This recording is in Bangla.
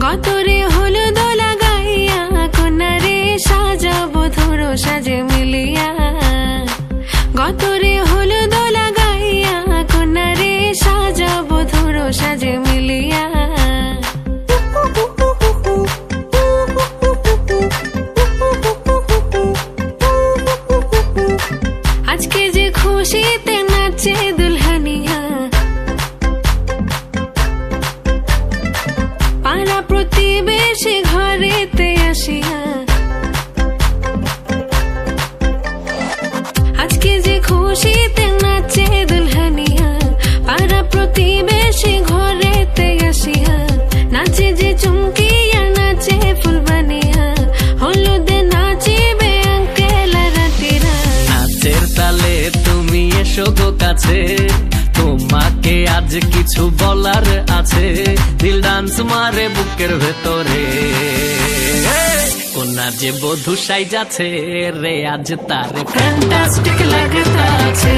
গতরে হলুদ লাগাইয়া কন্যারে সাজাবো ধরো সাজে মিলিয়া। গতরে হলুদ লাগাইয়া কন্যারে সাজাবো ধরো সাজে মিলিয়া। আজকে যে খুশিতে নাচে দুলহানিয়া, পাড়া প্রতিবেশী ঘরেতে আসিয়া। আজকে যে খুশিতে নাচে দুলহানিয়া, পাড়া প্রতিবেশী ঘরেতে আসিয়া। নাচে যে চুমকিয়া নাচে ফুলবানিয়া, হলুদে নাচিবে আঙ্কেল রাতিরা। নাচের তালে তুমি এসো গো কাছে, তোমাকে আজ কিছু বলার আছে। দিল ডান্স মারে বুকের ভেতরে, কোনা যে বধূ সাইজাছে রে আজ তারে ফ্যান্টাস্টিক লাগতাছে।